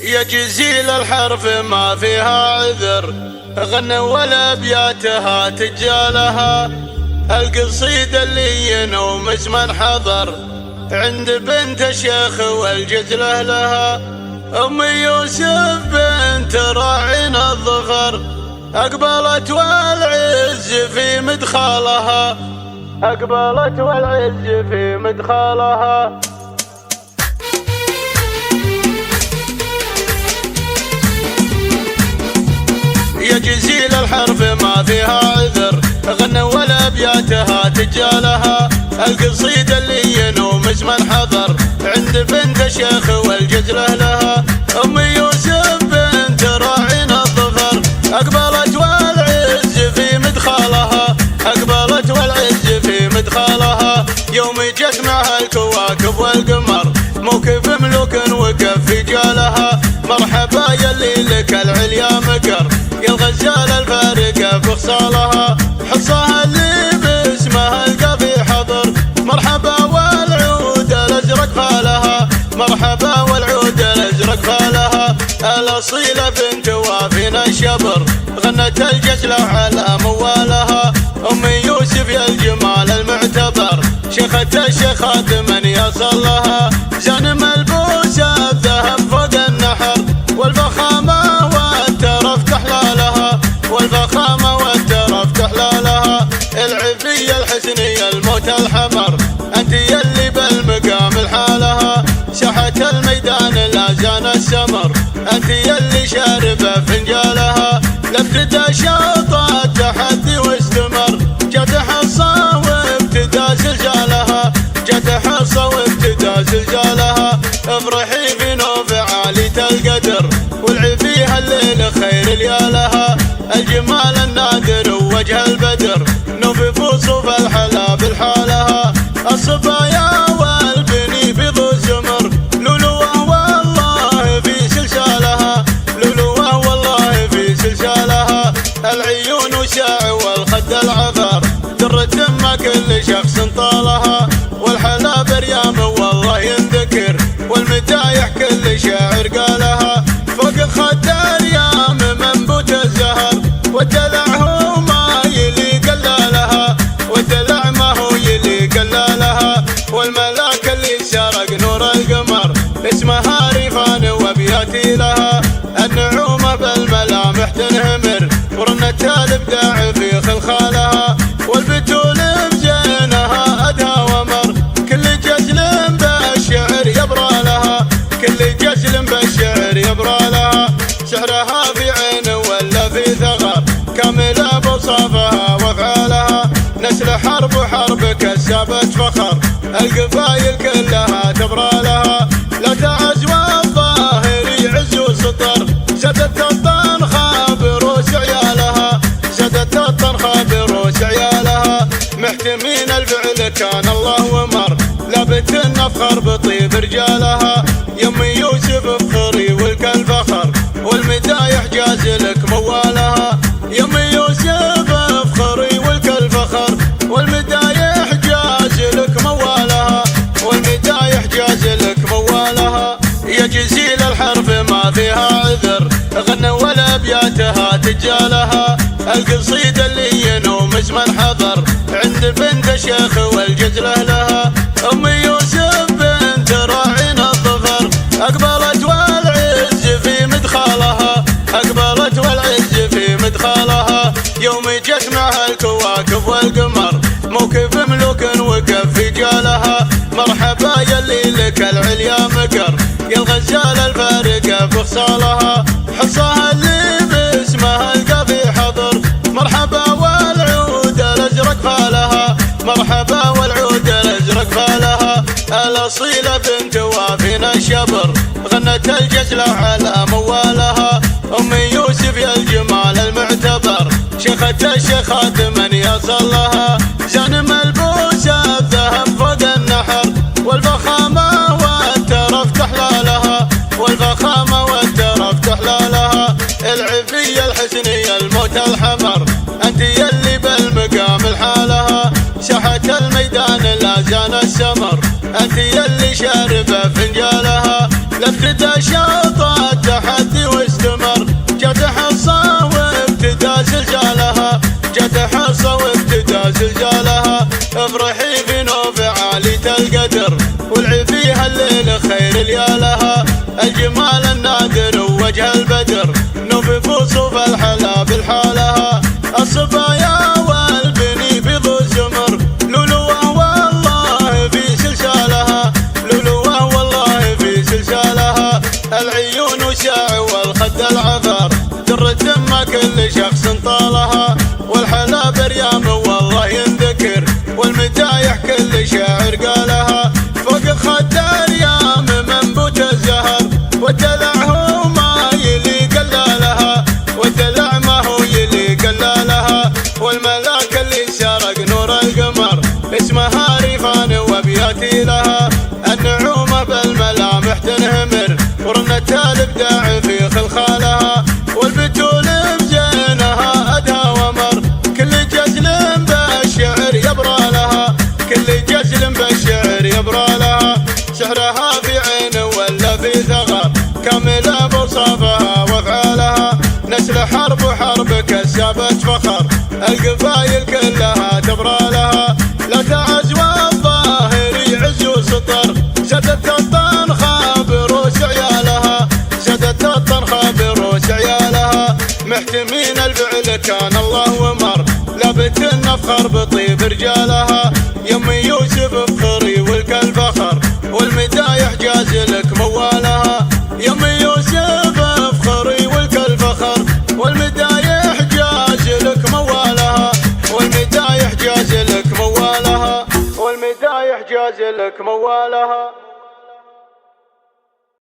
يا جزيل الحرف ما فيها عذر، غنى ولا ابياتها تجالها. القصيدة اللي ينوم اسمن حضر عند بنت شيخ والجزله لها. ام يوسف بنت راعينا الظفر، اقبلت والعز في مدخلها، اقبلت والعز في مدخلها. يا جزيل الحرف ما فيها عذر، غنى ولا ابياتها تجالها. القصيدة اللي ينوم اسمن حضر عند بنت شيخ والجزله لها. ام يوسف بنت راعينا الظفر، اقبلت والعز في مدخلها، اقبلت والعز في مدخلها. يوم جت معها الكواكب والقمر، موكب ملوك وقف في جالها. مرحبا يلي لك العليا مكر، يا الغزال الفارقة بخصالها. حصاها اللي باسمها القافي حضر، مرحبا والعود الازرق فالها، مرحبا والعود الازرق فالها. الاصيلة بنت وافينا الشبر، غنت الجسلة على موالها. ام يوسف يا الجمال المعتبر، شيخة الشيخات من يصل لها. زان ملبوسة الذهب فوق النحر، والفخامة والترف تحلالها، والفخامة والترف تحلالها. العفية الحسنية الموت الحمر، انت يلي بالمقام الحالها. ساحة الميدان لا زان السمر، انت يلي شاربة فنجالها. لفتة شاطة التحدي واستمر، جت حصة وابتدى زلزالها، جت حصة وابتدى زلزالها. افرحي في نوف عالية القدر، والعفيها الليل خير ليالها. الجمال النادر ووجه البدر، نوف فصوف الحلا بالحالها. الصبايا والبني بيض زمر، لؤلؤة والله في سلسالها، لؤلؤة والله في سلسالها. العيون وساع والخد العفر، درة ما كل شخص طالها. والحلا بريام والله ينذكر، والمدايح كل شاعر قالها. فوق الخد اليام منبوت الزهر، والدلع هو ما يلي قلالها، والدلع ما هو يلي قلالها. والملاك اللي سرق نور القمر، اسمها ريفان وابياتي لها. النعومة بالملامح تنهمر، ورنة الابداع في خلخالها. والبتول بزينها ادهى ومر، كل جزل بالشعر يبرى لها، كل جزل بالشعر يبرى لها. سحرها في عين ولا في ثغر، كاملة بوصافها وافعالها. نسل حرب وحرب كسبت فخر، القبايل كلها تبرى لها. لا تعز والظاهر يعز وسطر، زادت الطنخة بروس عيالها، زادت الطنخة بروس عيالها. محتمين الفعل كان الله ومر، لابت النفخر بطيب رجالها. يم يوسف افخري ولك الفخر، والمدايح جاز لك موالها. يم يوسف افخري ولك الفخر، والمدايح جاز لك موالها، والمدايح جاز لك موالها. يا جزيل الحرف ما فيها عذر، غنى ولا ابياتها تجالها. القصيدة اللي ينوم اسمن حضر عند بنت شيخ والجزله لها. ام يوسف بنت راعينا الظفر، اقبلت والعز في مدخلها، اقبلت والعز في مدخلها. يوم جت معها الكواكب والقمر، موكب ملوك وقف في جالها. مرحبا يلي لك العليا مكر، يا الغزال الفارقة بخصالها. حصاها اللي باسمها القافي حضر، مرحبا والعود الازرق فالها، مرحبا والعود الازرق فالها. الاصيلة بنت وافينا الشبر، غنت الجسلة على موالها. ام يوسف يا الجمال المعتبر، شيخة الشيخات من يصل لها. زان ملبوسة الذهب فوق النحر، والفخامة والترف تحلالها، والفخامة والترف تحلالها. العفية الحسنية الموت الحمر، انت يلي بالمقام الحالها. ساحة الميدان لا زان السمر، انت يلي شاربة فنجالها. لفتة شاطة تحدي واستمر، جت حصة وابتدى زلزالها، جت حصة وابتدى زلزالها. افرحي في نوف عالية القدر، والعي فيها الليل خير ليالها. الجمال النادر ووجه البدر، نوف بوصوف الحلا بالحالها. الصبايا والبني بيض زمر، لؤلؤة والله في سلسالها، لؤلؤة والله في سلسالها. العيون وشاع والخد العذر، درة ما كل شخص طالها. والحلا بريام والله ينذكر، والمدايح كل شاعر قالها. فوق خد اليام منبوت الزهر، والدلع هو ما يلي قلالها، والدلع ما هو يلي قلالها. والملاك اللي سرق نور القمر، اسمها ريفان وابياتي لها. النعومة بالملامح تنهمر، ورنة الابداع في خلخالها. والبتول بزينها ادهى ومر، كل جزل بالشعر يبرى لها، كل جزل بالشعر يبرى لها. سحرها في عين ولا في ثغر، كاملة بوصافها وافعالها. نسل حرب وحرب كسبت فخر، القبايل كلها تبرى لها. لا تعز والظاهر يعز وسطر، زادت الطنخة بروس عيالها، زادت الطنخة بروس عيالها. محتمين الفعل كان الله ومر، لابت النفخر بطيب رجالها. يمي يوسف افخري ولك الفخر، والمدايح جاز لك موالها. يمي يوسف افخري ولك الفخر، والمدايح جاز لك موالها. والمدايح جاز لك موالها، والمدايح جاز لك موالها.